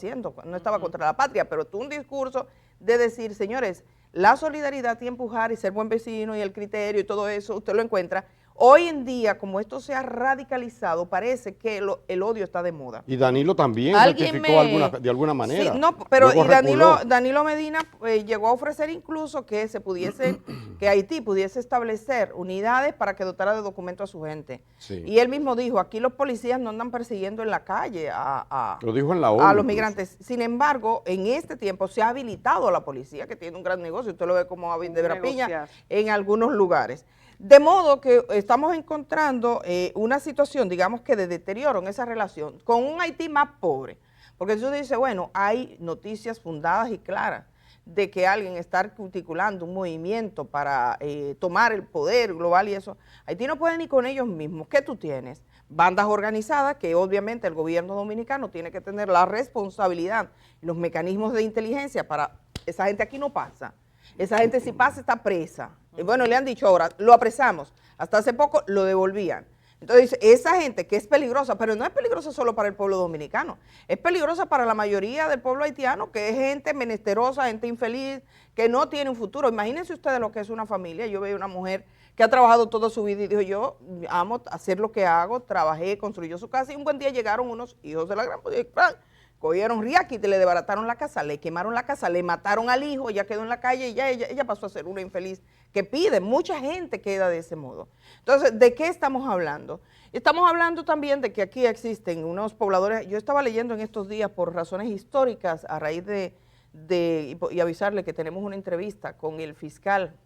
contra la patria, pero tuvo un discurso de decir, señores, la solidaridad y empujar y ser buen vecino y el criterio y todo eso, usted lo encuentra. Hoy en día, como esto se ha radicalizado, parece que el odio está de moda. Y Danilo también rectificó de alguna manera. Sí, no, pero y Danilo Medina llegó a ofrecer incluso que que Haití pudiese establecer unidades para que dotara de documentos a su gente. Sí. Y él mismo dijo, aquí los policías no andan persiguiendo en la calle lo dijo en la ONU, a los migrantes. Sin embargo, en este tiempo se ha habilitado a la policía, que tiene un gran negocio, usted lo ve como a de Verapiña en algunos lugares. De modo que estamos encontrando una situación, digamos que de deterioro en esa relación con un Haití más pobre. Porque eso dice, bueno, hay noticias fundadas y claras de que alguien está articulando un movimiento para tomar el poder global y eso. Haití no puede ni con ellos mismos. ¿Qué tú tienes? Bandas organizadas que obviamente el gobierno dominicano tiene que tener la responsabilidad y los mecanismos de inteligencia para... Esa gente aquí no pasa. Esa gente si pasa está presa. Y bueno, le han dicho ahora, lo apresamos. Hasta hace poco lo devolvían. Entonces, esa gente que es peligrosa, pero no es peligrosa solo para el pueblo dominicano, es peligrosa para la mayoría del pueblo haitiano, que es gente menesterosa, gente infeliz, que no tiene un futuro. Imagínense ustedes lo que es una familia. Yo veo una mujer que ha trabajado toda su vida y dijo, yo amo hacer lo que hago, trabajé, construyó su casa, y un buen día llegaron unos hijos de la gran... Cogieron riaquite, le desbarataron la casa, le quemaron la casa, le mataron al hijo, ella quedó en la calle y ya ella pasó a ser una infeliz que pide. Mucha gente queda de ese modo. Entonces, ¿de qué estamos hablando? Estamos hablando también de que aquí existen unos pobladores. Yo estaba leyendo en estos días por razones históricas, a raíz y avisarle que tenemos una entrevista con el fiscal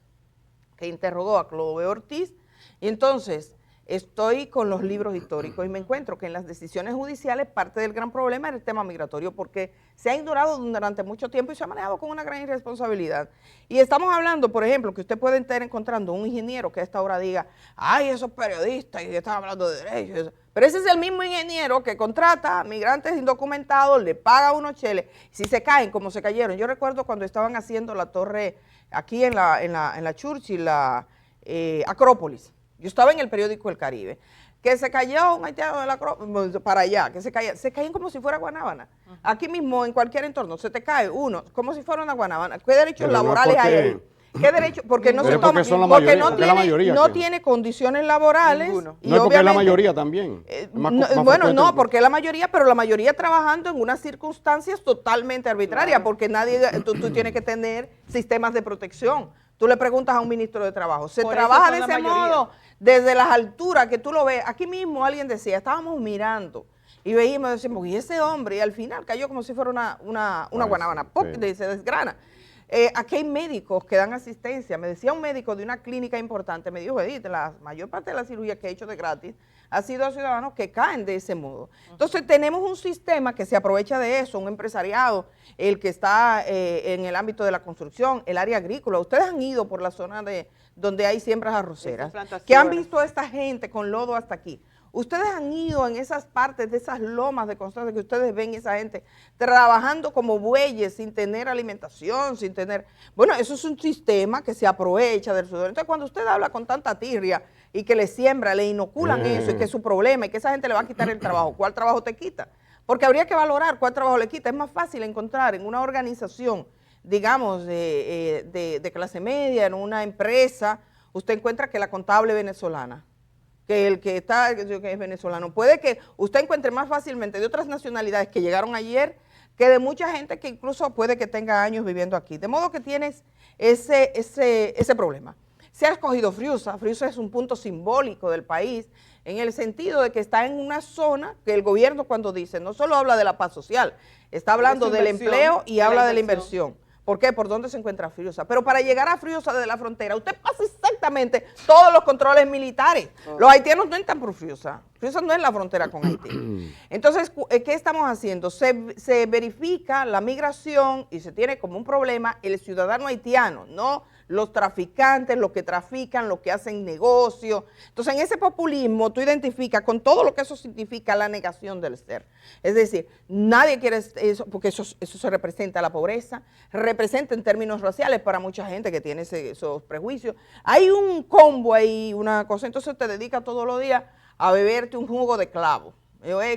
que interrogó a Clove Ortiz, y entonces... Estoy con los libros históricos y me encuentro que en las decisiones judiciales parte del gran problema es el tema migratorio, porque se ha ignorado durante mucho tiempo y se ha manejado con una gran irresponsabilidad. Y estamos hablando, por ejemplo, que usted puede estar encontrando un ingeniero que a esta hora diga, ay, esos periodistas y están hablando de derechos. Pero ese es el mismo ingeniero que contrata a migrantes indocumentados, le paga unos cheles, si se caen como se cayeron. Yo recuerdo cuando estaban haciendo la torre aquí en la Churchill, la Acrópolis. Yo estaba en el periódico El Caribe, que se cayó un haitiano de la Acrópolis para allá, que se caían como si fuera guanábana. Aquí mismo, en cualquier entorno, se te cae uno, como si fuera una guanábana. ¿Qué derechos laborales hay ahí? ¿Qué derecho? Porque no se toma, porque no tiene condiciones laborales. Ninguno. Y no es porque es la mayoría también. Bueno, no, porque es la mayoría, pero la mayoría trabajando en unas circunstancias totalmente arbitrarias, porque tú tienes que tener sistemas de protección. Tú le preguntas a un ministro de Trabajo, se trabaja de ese modo, desde las alturas que tú lo ves. Aquí mismo alguien decía, estábamos mirando y veíamos, decimos, y ese hombre, y al final cayó como si fuera una guanábana, y se desgrana. Aquí hay médicos que dan asistencia. Me decía un médico de una clínica importante, me dijo, Edith, la mayor parte de la cirugía que he hecho de gratis ha sido a ciudadanos que caen de ese modo. Entonces tenemos un sistema que se aprovecha de eso, un empresariado, el que está en el ámbito de la construcción, el área agrícola. Ustedes han ido por la zona donde hay siembras arroceras, que han visto a esta gente con lodo hasta aquí. Ustedes han ido en esas partes de esas lomas de Constanza que ustedes ven esa gente trabajando como bueyes sin tener alimentación, sin tener... Bueno, eso es un sistema que se aprovecha del sudor. Entonces, cuando usted habla con tanta tirria y que le siembra, le inoculan eso y que es su problema y que esa gente le va a quitar el trabajo, ¿cuál trabajo te quita? Porque habría que valorar cuál trabajo le quita. Es más fácil encontrar en una organización digamos, de clase media, en una empresa, usted encuentra que la contable venezolana, que el que está, que es venezolano, puede que usted encuentre más fácilmente de otras nacionalidades que llegaron ayer, que de mucha gente que incluso puede que tenga años viviendo aquí. De modo que tienes ese problema. Se ha escogido Friusa. Friusa es un punto simbólico del país, en el sentido de que está en una zona que el gobierno, cuando dice, no solo habla de la paz social, está hablando del empleo y habla de la inversión. ¿Por qué? ¿Por dónde se encuentra Friusa? Pero para llegar a Friusa desde la frontera, usted pasa exactamente todos los controles militares. Los haitianos no entran por Friusa. Friusa no es la frontera con Haití. Entonces, ¿qué estamos haciendo? Se verifica la migración y se tiene como un problema el ciudadano haitiano, no los traficantes, los que trafican, los que hacen negocio. Entonces, en ese populismo tú identificas con todo lo que eso significa la negación del ser. Es decir, nadie quiere eso, porque eso se representa a la pobreza, representa en términos raciales para mucha gente que tiene esos prejuicios. Hay un combo ahí, una cosa, entonces te dedicas todos los días a beberte un jugo de clavo.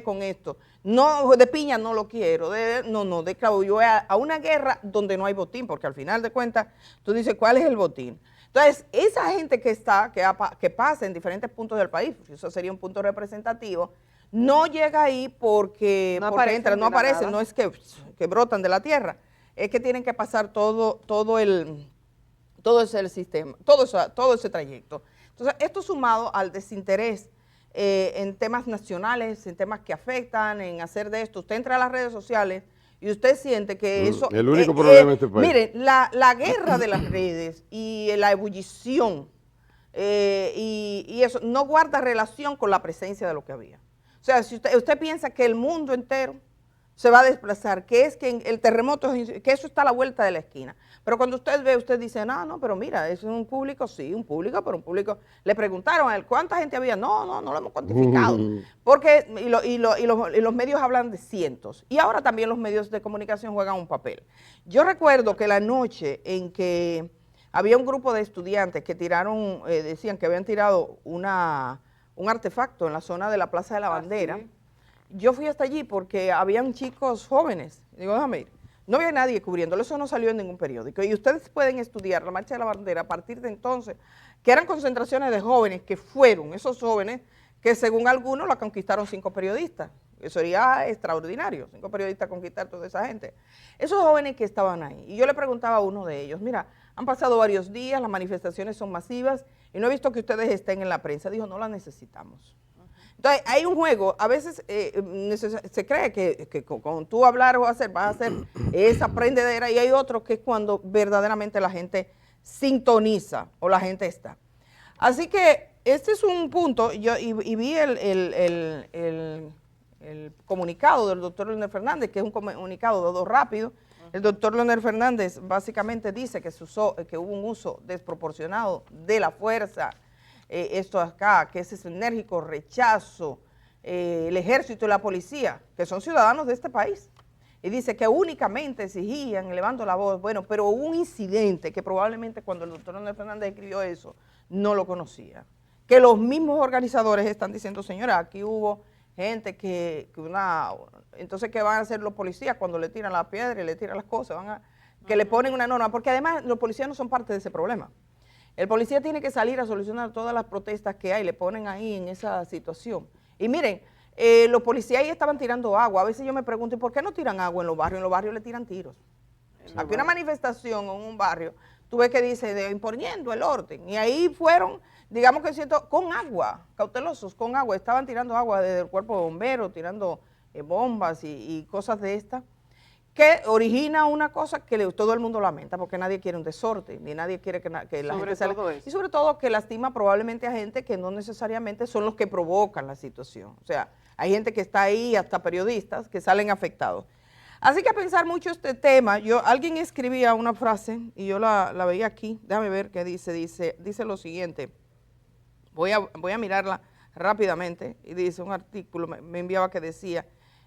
Con esto, no, de piña no lo quiero, de clavo, yo voy a una guerra donde no hay botín, porque al final de cuentas, tú dices, ¿cuál es el botín? Entonces, esa gente que pasa en diferentes puntos del país, eso sería un punto representativo, no llega ahí porque entra, no aparecen, no es que brotan de la tierra, es que tienen que pasar todo ese sistema, todo ese trayecto. Entonces, esto sumado al desinterés en temas nacionales, en temas que afectan, en hacer de esto. Usted entra a las redes sociales y usted siente que eso... El único problema de este país. Mire, la guerra de las redes y la ebullición y eso no guarda relación con la presencia de lo que había. O sea, si usted piensa que el mundo entero se va a desplazar, que es que el terremoto, que eso está a la vuelta de la esquina. Pero cuando usted ve, usted dice, no, pero mira, es un público, sí, un público, pero un público. Le preguntaron a él, ¿cuánta gente había? No lo hemos cuantificado. Porque, y los medios hablan de cientos. Y ahora también los medios de comunicación juegan un papel. Yo recuerdo que la noche en que había un grupo de estudiantes que tiraron, decían que habían tirado un artefacto en la zona de la Plaza de la Bandera. ¿Sí? Yo fui hasta allí porque habían chicos jóvenes. Digo, déjame ir. No había nadie cubriéndolo, eso no salió en ningún periódico. Y ustedes pueden estudiar la Marcha de la Bandera a partir de entonces, que eran concentraciones de jóvenes que fueron, esos jóvenes que según algunos la conquistaron 5 periodistas. Eso sería extraordinario, 5 periodistas conquistar toda esa gente. Esos jóvenes que estaban ahí. Y yo le preguntaba a uno de ellos, mira, han pasado varios días, las manifestaciones son masivas y no he visto que ustedes estén en la prensa. Dijo, no la necesitamos. Entonces, hay un juego, a veces se cree que con tú hablar o hacer, vas a hacer esa prendedera, y hay otro que es cuando verdaderamente la gente sintoniza o la gente está. Así que este es un punto, y vi el comunicado del doctor Leonel Fernández, que es un comunicado dado rápido. El doctor Leonel Fernández básicamente dice que hubo un uso desproporcionado de la fuerza, esto acá, que es ese enérgico rechazo, el ejército y la policía, que son ciudadanos de este país, y dice que únicamente exigían, elevando la voz, bueno, pero hubo un incidente que probablemente cuando el doctor Leonel Fernández escribió eso, no lo conocía, que los mismos organizadores están diciendo, señora, aquí hubo gente entonces, ¿qué van a hacer los policías cuando le tiran la piedra y le tiran las cosas? Que le ponen una norma, porque además los policías no son parte de ese problema. El policía tiene que salir a solucionar todas las protestas que hay, le ponen ahí en esa situación. Y miren, los policías ahí estaban tirando agua. A veces yo me pregunto, ¿y por qué no tiran agua en los barrios? En los barrios le tiran tiros. Aquí una manifestación en un barrio, tú ves que dice, imponiendo el orden. Y ahí fueron, digamos que siento, con agua, cautelosos, con agua. Estaban tirando agua desde el cuerpo de bomberos, tirando bombas y cosas de estas, que origina una cosa que todo el mundo lamenta, porque nadie quiere un desorden, ni nadie quiere que la gente salga. Y sobre todo que lastima probablemente a gente que no necesariamente son los que provocan la situación. O sea, hay gente que está ahí, hasta periodistas, que salen afectados. Así que a pensar mucho este tema, alguien escribía una frase, y yo la veía aquí, déjame ver qué dice lo siguiente, voy a mirarla rápidamente, y dice un artículo, me enviaba que decía,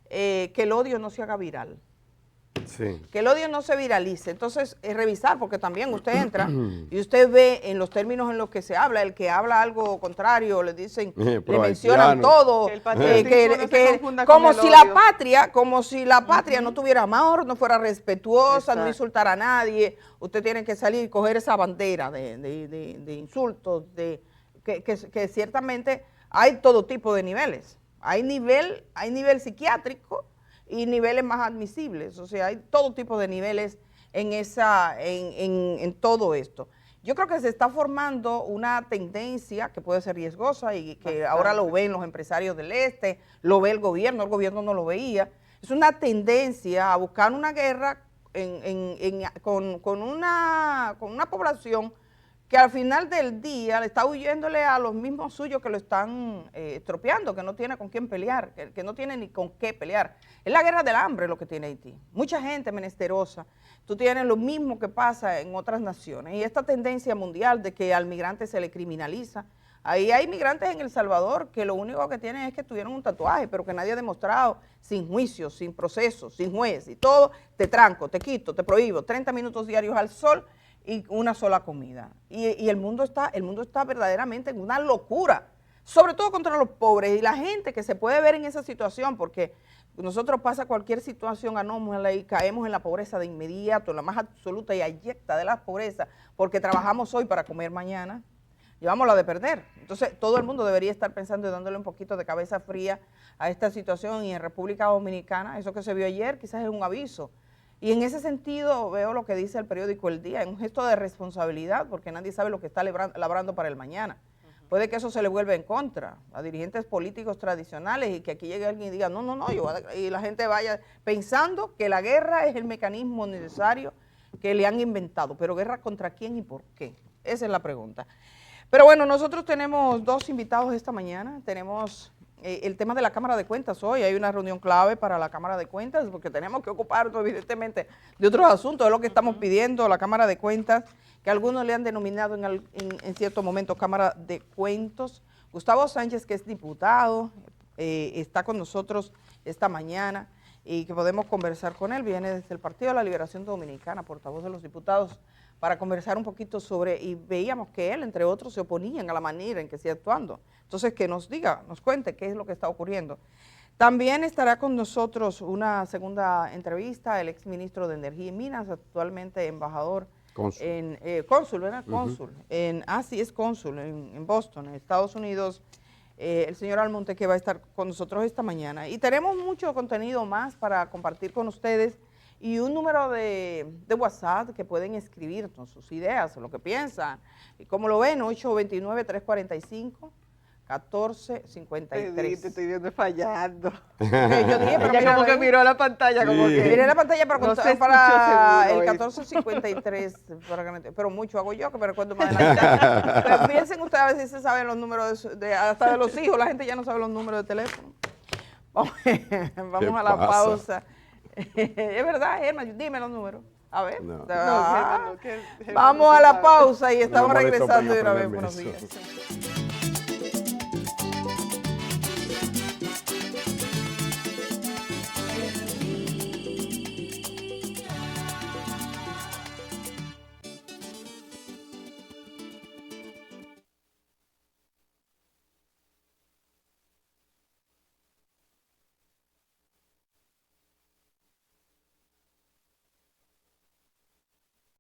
que el odio no se haga viral. Sí. Que el odio no se viralice. Entonces, es revisar, porque también usted entra y usted ve en los términos en los que se habla, el que habla algo contrario, le dicen, le mencionan todo, como si la patria no tuviera amor, no fuera respetuosa, no insultara a nadie. Usted tiene que salir y coger esa bandera de insultos, que ciertamente hay todo tipo de niveles. Hay nivel psiquiátrico y niveles más admisibles, o sea, hay todo tipo de niveles en todo esto. Yo creo que se está formando una tendencia que puede ser riesgosa y que ahora lo ven los empresarios del este, lo ve el gobierno no lo veía. Es una tendencia a buscar una guerra con una población que al final del día le está huyéndole a los mismos suyos que lo están estropeando, que no tiene con quién pelear, que no tiene ni con qué pelear. Es la guerra del hambre lo que tiene Haití. Mucha gente menesterosa. Tú tienes lo mismo que pasa en otras naciones. Y esta tendencia mundial de que al migrante se le criminaliza. Ahí hay migrantes en El Salvador que lo único que tienen es que tuvieron un tatuaje, pero que nadie ha demostrado, sin juicio, sin proceso, sin juez y todo, te tranco, te quito, te prohíbo, 30 minutos diarios al sol y una sola comida. Y el mundo está verdaderamente en una locura, sobre todo contra los pobres y la gente que se puede ver en esa situación, porque nosotros pasa cualquier situación anómala y caemos en la pobreza de inmediato, la más absoluta y abyecta de la pobreza, porque trabajamos hoy para comer mañana, llevamos la de perder. Entonces todo el mundo debería estar pensando y dándole un poquito de cabeza fría a esta situación, y en República Dominicana, eso que se vio ayer quizás es un aviso. Y en ese sentido veo lo que dice el periódico El Día, es un gesto de responsabilidad, porque nadie sabe lo que está labrando para el mañana. Puede que eso se le vuelva en contra a dirigentes políticos tradicionales y que aquí llegue alguien y diga, y la gente vaya pensando que la guerra es el mecanismo necesario que le han inventado. Pero ¿guerra contra quién y por qué? Esa es la pregunta. Pero bueno, nosotros tenemos dos invitados esta mañana. Tenemos el tema de la Cámara de Cuentas hoy. Hay una reunión clave para la Cámara de Cuentas porque tenemos que ocuparnos evidentemente de otros asuntos. Es lo que estamos pidiendo a la Cámara de Cuentas, que algunos le han denominado en cierto momento Cámara de Cuentos. Gustavo Sánchez, que es diputado, está con nosotros esta mañana y que podemos conversar con él. Viene desde el Partido de la Liberación Dominicana, portavoz de los diputados, para conversar un poquito sobre, y veíamos que él, entre otros, se oponían a la manera en que se está actuando. Entonces, que nos diga, nos cuente qué es lo que está ocurriendo. También estará con nosotros una segunda entrevista, el exministro de Energía y Minas, actualmente embajador, cónsul, ¿verdad? Cónsul, es cónsul en Boston, en Estados Unidos, el señor Almonte, que va a estar con nosotros esta mañana. Y tenemos mucho contenido más para compartir con ustedes, y un número de WhatsApp que pueden escribirnos sus ideas, lo que piensan, y como lo ven, 829-345-1453. Te estoy viendo fallando. Yo dije, pero ella como que miró la pantalla, como que... Miré la pantalla para, no para el 1453, pero mucho hago yo, que me recuerdo más adelante. Pero piensen ustedes a ver si se saben los números, hasta de los hijos, la gente ya no sabe los números de teléfono. Vamos a la pausa. Es verdad, Germán, dime los números. A ver. Vamos a la pausa y estamos regresando de una vez. Buenos días.